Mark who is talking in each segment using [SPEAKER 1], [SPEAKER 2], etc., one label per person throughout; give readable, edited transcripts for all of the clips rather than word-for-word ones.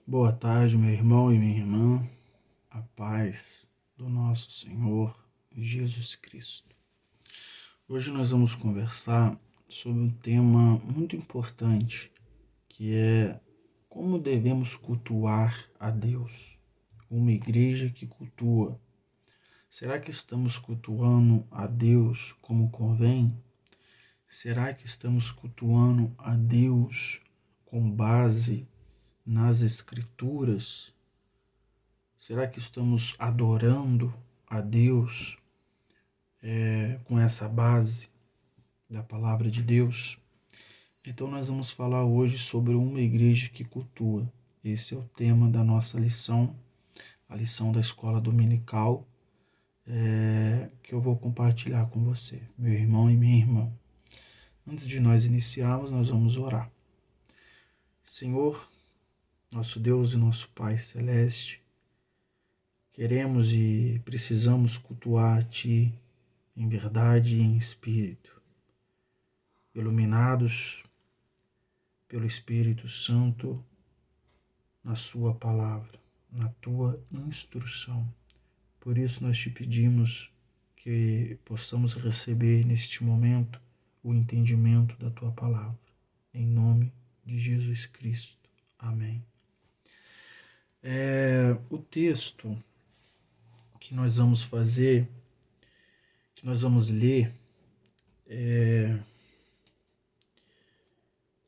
[SPEAKER 1] Boa tarde, meu irmão e minha irmã. A paz do nosso Senhor Jesus Cristo. Hoje nós vamos conversar sobre um tema muito importante, que é como devemos cultuar a Deus. Uma igreja que cultua. Será que estamos cultuando a Deus como convém? Será que estamos cultuando a Deus com base nas Escrituras? Será que estamos adorando a Deus com essa base da palavra de Deus? Então nós vamos falar hoje sobre uma igreja que cultua. Esse é o tema da nossa lição, a lição da escola dominical, que eu vou compartilhar com você, meu irmão e minha irmã. Antes de nós iniciarmos, nós vamos orar. Senhor, nosso Deus e nosso Pai Celeste, queremos e precisamos cultuar a Ti em verdade e em espírito, iluminados pelo Espírito Santo na Sua palavra, na Tua instrução. Por isso nós te pedimos que possamos receber neste momento o entendimento da Tua palavra. Em nome de Jesus Cristo. Amém. O texto que nós vamos fazer, que nós vamos ler,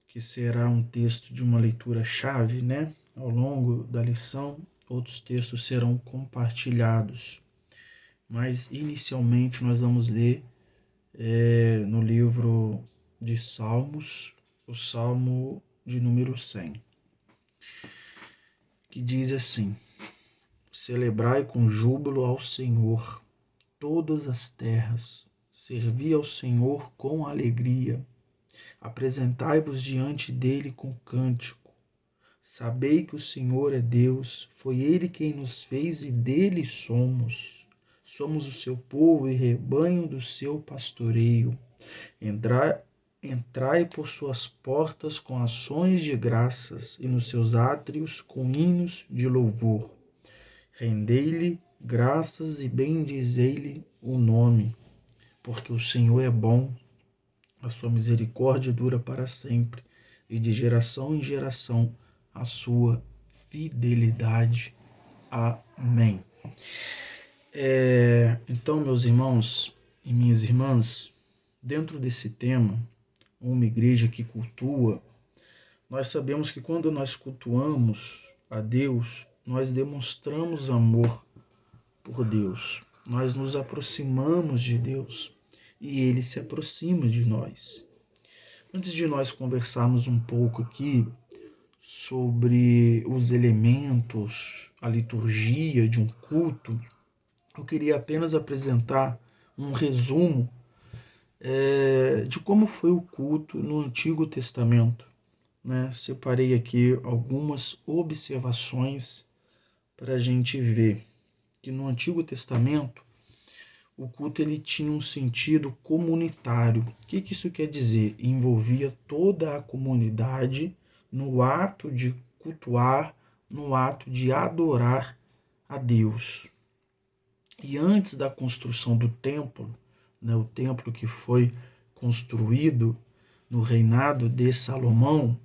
[SPEAKER 1] que será um texto de uma leitura-chave, né? Ao longo da lição, outros textos serão compartilhados. Mas, inicialmente, nós vamos ler no livro de Salmos, o Salmo de número 100, que diz assim: Celebrai com júbilo ao Senhor todas as terras, servi ao Senhor com alegria. Apresentai-vos diante dele com cântico. Sabei que o Senhor é Deus, foi ele quem nos fez e dele somos. Somos o seu povo e rebanho do seu pastoreio. Entrai por suas portas com ações de graças e nos seus átrios com hinos de louvor. Rendei-lhe graças e bendizei-lhe o nome, porque o Senhor é bom. A sua misericórdia dura para sempre, e de geração em geração a sua fidelidade. Amém. Então, meus irmãos e minhas irmãs, dentro desse tema, uma igreja que cultua, nós sabemos que quando nós cultuamos a Deus, nós demonstramos amor por Deus, nós nos aproximamos de Deus e Ele se aproxima de nós. Antes de nós conversarmos um pouco aqui sobre os elementos, a liturgia de um culto, eu queria apenas apresentar um resumo de como foi o culto no Antigo Testamento. Né? Separei aqui algumas observações para a gente ver que no Antigo Testamento o culto ele tinha um sentido comunitário. O que isso quer dizer? Envolvia toda a comunidade no ato de cultuar, no ato de adorar a Deus. E antes da construção do templo, né, o templo que foi construído no reinado de Salomão,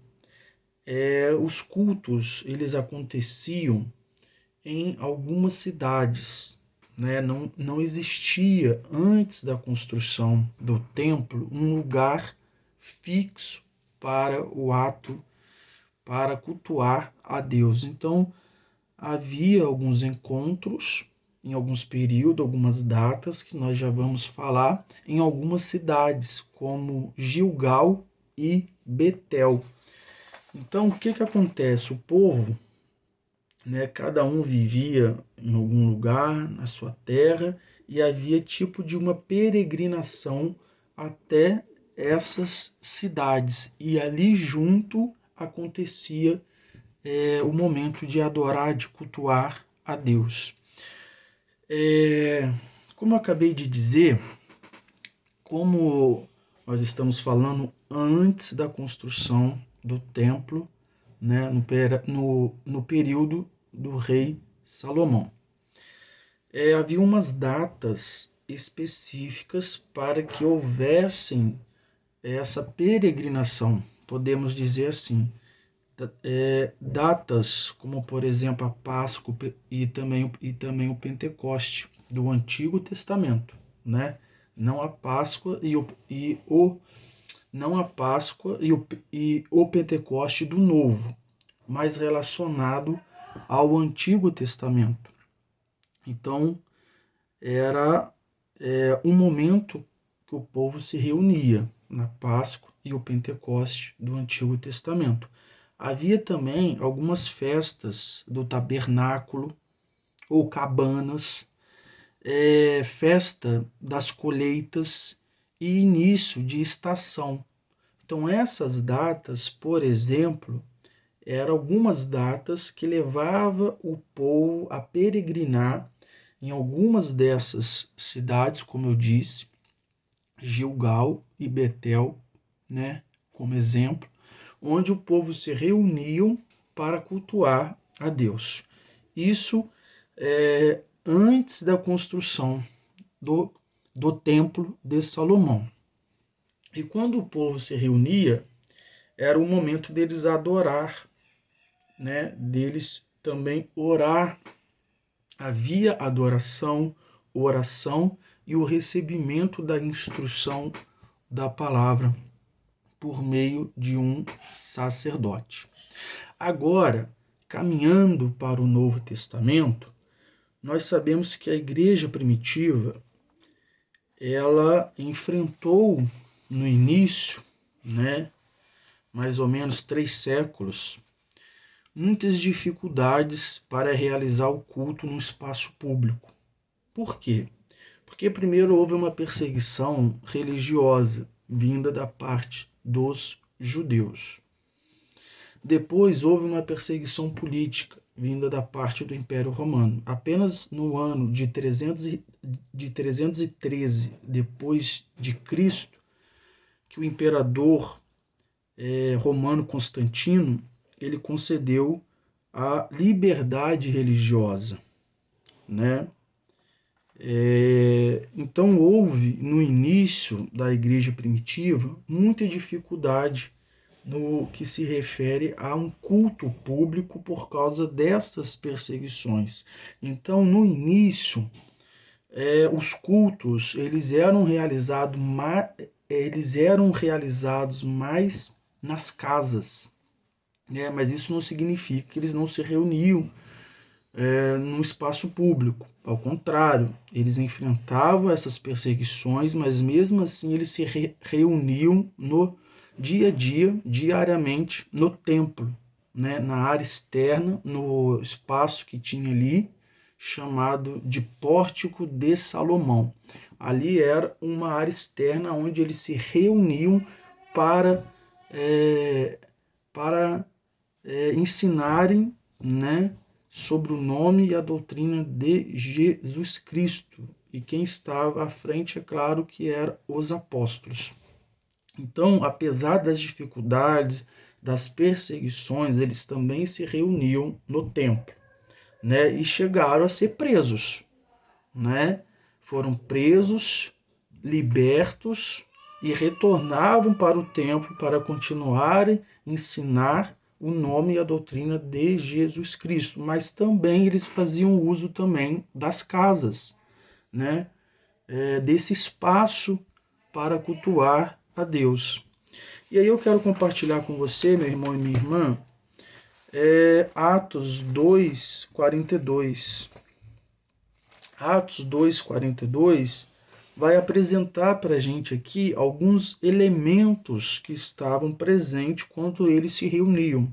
[SPEAKER 1] os cultos eles aconteciam em algumas cidades. Né? Não existia, antes da construção do templo, um lugar fixo para o ato, para cultuar a Deus. Então, havia alguns encontros, em alguns períodos, algumas datas, que nós já vamos falar, em algumas cidades, como Gilgal e Betel. Então, o que acontece? O povo, né, cada um vivia em algum lugar, na sua terra, e havia tipo de uma peregrinação até essas cidades. E ali junto acontecia o momento de adorar, de cultuar a Deus. Como eu acabei de dizer, como nós estamos falando antes da construção do templo, né, no período do rei Salomão. Havia umas datas específicas para que houvessem essa peregrinação, podemos dizer assim. Datas como, por exemplo, a Páscoa e também o Pentecoste do Antigo Testamento, né? Não a Páscoa não a Páscoa e o Pentecoste do Novo, mas relacionado ao Antigo Testamento. Então, era um momento que o povo se reunia na Páscoa e o Pentecoste do Antigo Testamento. Havia também algumas festas do tabernáculo ou cabanas, festa das colheitas e início de estação. Então essas datas, por exemplo, eram algumas datas que levava o povo a peregrinar em algumas dessas cidades, como eu disse, Gilgal e Betel, né, como exemplo, onde o povo se reuniam para cultuar a Deus. Isso antes da construção do templo de Salomão. E quando o povo se reunia, era o momento deles adorar, né, deles também orar. Havia adoração, oração e o recebimento da instrução da palavra por meio de um sacerdote. Agora, caminhando para o Novo Testamento, nós sabemos que a igreja primitiva, ela enfrentou no início, né, mais ou menos 3 séculos, muitas dificuldades para realizar o culto no espaço público. Por quê? Porque primeiro houve uma perseguição religiosa vinda da parte dos judeus. Depois houve uma perseguição política vinda da parte do Império Romano. Apenas no ano de 313 depois de Cristo, que o imperador romano Constantino, ele concedeu a liberdade religiosa, né? Então houve no início da igreja primitiva muita dificuldade no que se refere a um culto público por causa dessas perseguições. Então no início os cultos eles eram realizados mais nas casas, né? Mas isso não significa que eles não se reuniam no espaço público. Ao contrário, eles enfrentavam essas perseguições, mas mesmo assim eles se reuniam no dia a dia, diariamente, no templo, né? Na área externa, no espaço que tinha ali, chamado de Pórtico de Salomão. Ali era uma área externa onde eles se reuniam para, ensinarem, né, sobre o nome e a doutrina de Jesus Cristo. E quem estava à frente, é claro, que eram os apóstolos. Então, apesar das dificuldades, das perseguições, eles também se reuniam no templo, né? E chegaram a ser presos, né? Foram presos, libertos e retornavam para o templo para continuarem a ensinar o nome e a doutrina de Jesus Cristo, mas também eles faziam uso também das casas, né? Desse espaço para cultuar a Deus. E aí eu quero compartilhar com você, meu irmão e minha irmã, Atos 2:42. Atos 2:42 vai apresentar para a gente aqui alguns elementos que estavam presentes quando eles se reuniam.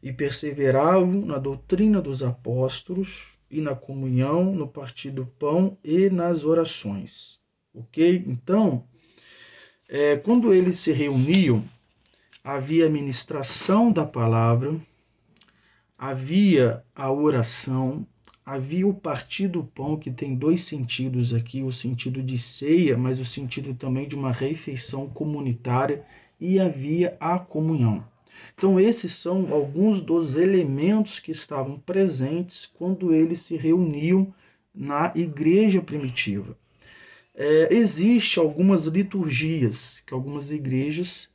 [SPEAKER 1] E perseveravam na doutrina dos apóstolos e na comunhão, no partir do pão e nas orações. Ok? Então, quando eles se reuniam, havia a ministração da palavra, havia a oração, havia o partir do pão, que tem 2 sentidos aqui, o sentido de ceia, mas o sentido também de uma refeição comunitária, e havia a comunhão. Então, esses são alguns dos elementos que estavam presentes quando eles se reuniam na igreja primitiva. Existe algumas liturgias que algumas igrejas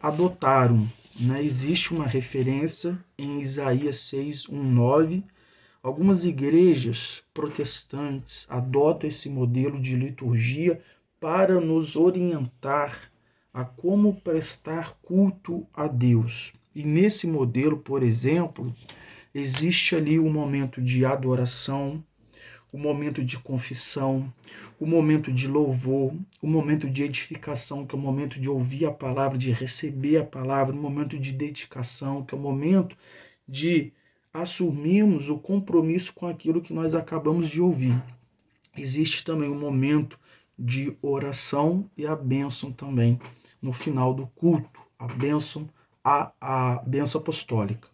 [SPEAKER 1] adotaram. Né? Existe uma referência em Isaías 6:1-9. Algumas igrejas protestantes adotam esse modelo de liturgia para nos orientar a como prestar culto a Deus. E nesse modelo, por exemplo, existe ali um momento de adoração, o momento de confissão, o momento de louvor, o momento de edificação, que é o momento de ouvir a palavra, de receber a palavra, o momento de dedicação, que é o momento de assumirmos o compromisso com aquilo que nós acabamos de ouvir. Existe também um momento de oração e a bênção também no final do culto, a bênção apostólica.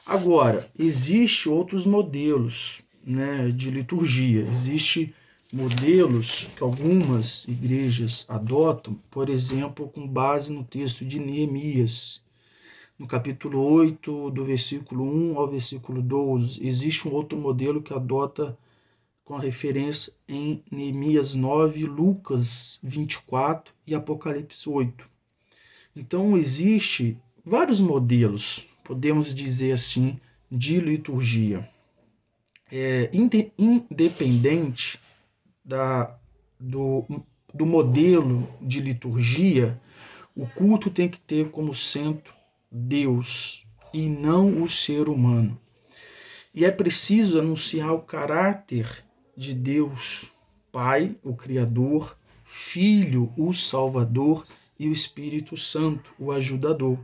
[SPEAKER 1] Agora, existem outros modelos, né, de liturgia. Existem modelos que algumas igrejas adotam, por exemplo, com base no texto de Neemias, no capítulo 8, do versículo 1 ao versículo 12. Existe um outro modelo que adota com a referência em Neemias 9, Lucas 24 e Apocalipse 8. Então, existe vários modelos, podemos dizer assim, de liturgia. Independente do modelo de liturgia, o culto tem que ter como centro Deus e não o ser humano. E é preciso anunciar o caráter de Deus, Pai, o Criador, Filho, o Salvador, e o Espírito Santo, o ajudador.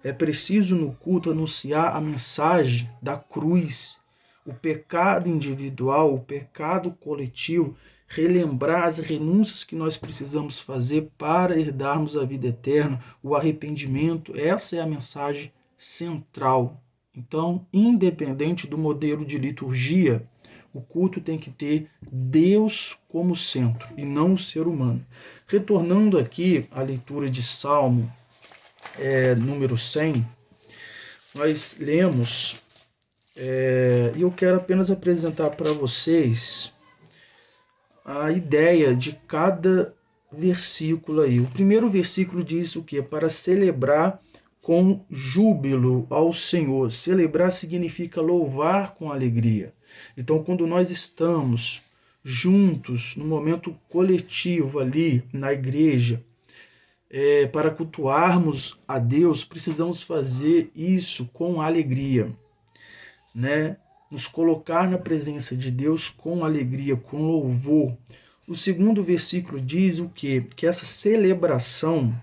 [SPEAKER 1] É preciso no culto anunciar a mensagem da cruz, o pecado individual, o pecado coletivo, relembrar as renúncias que nós precisamos fazer para herdarmos a vida eterna, o arrependimento. Essa é a mensagem central. Então, independente do modelo de liturgia, o culto tem que ter Deus como centro e não o ser humano. Retornando aqui à leitura de Salmo número 100, nós lemos, e eu quero apenas apresentar para vocês a ideia de cada versículo aí. O primeiro versículo diz o quê? Para celebrar com júbilo ao Senhor. Celebrar significa louvar com alegria. Então, quando nós estamos juntos, no momento coletivo ali na igreja, para cultuarmos a Deus, precisamos fazer isso com alegria, né? Nos colocar na presença de Deus com alegria, com louvor. O segundo versículo diz o quê? Que essa celebração,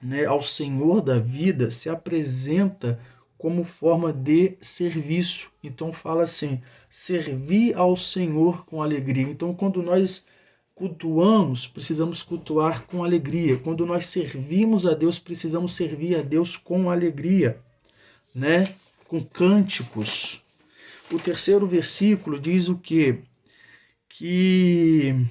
[SPEAKER 1] né, ao Senhor da vida se apresenta como forma de serviço. Então fala assim, servir ao Senhor com alegria. Então quando nós cultuamos, precisamos cultuar com alegria. Quando nós servimos a Deus, precisamos servir a Deus com alegria, né? Com cânticos. O terceiro versículo diz o quê? Que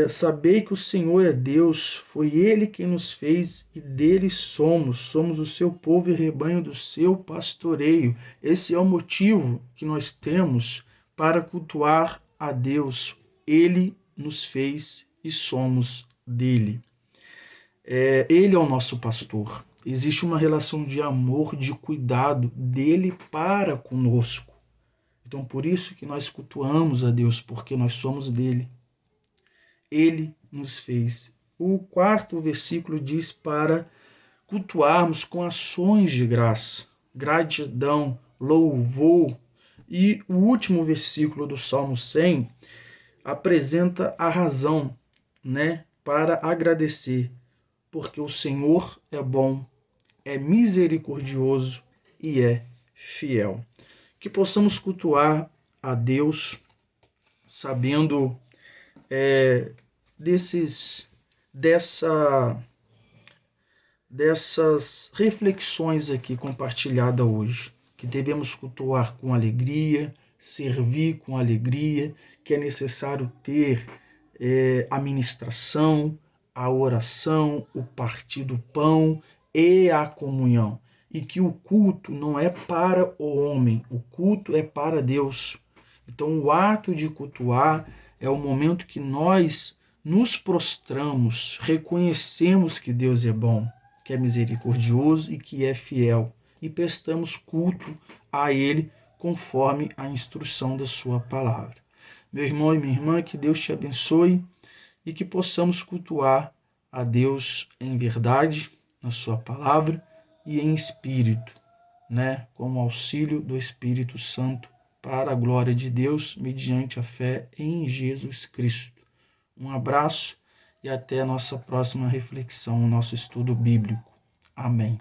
[SPEAKER 1] sabei que o Senhor é Deus, foi Ele quem nos fez e dele somos o seu povo e rebanho do seu pastoreio. Esse é o motivo que nós temos para cultuar a Deus. Ele nos fez e somos dele. Ele é o nosso pastor. Existe uma relação de amor, de cuidado dele para conosco. Então, por isso que nós cultuamos a Deus, porque nós somos dele. Ele nos fez. O quarto versículo diz para cultuarmos com ações de graça, gratidão, louvor. E o último versículo do Salmo 100 apresenta a razão, né, para agradecer, porque o Senhor é bom, é misericordioso e é fiel. Que possamos cultuar a Deus sabendo dessas reflexões aqui compartilhadas hoje, que devemos cultuar com alegria, servir com alegria, que é necessário ter administração, a oração, o partir do pão e a comunhão. E que o culto não é para o homem, o culto é para Deus. Então, o ato de cultuar é o momento que nós nos prostramos, reconhecemos que Deus é bom, que é misericordioso e que é fiel, e prestamos culto a Ele conforme a instrução da sua palavra. Meu irmão e minha irmã, que Deus te abençoe e que possamos cultuar a Deus em verdade, na sua palavra e em espírito, né? Com o auxílio do Espírito Santo, para a glória de Deus, mediante a fé em Jesus Cristo. Um abraço e até a nossa próxima reflexão, nosso estudo bíblico. Amém.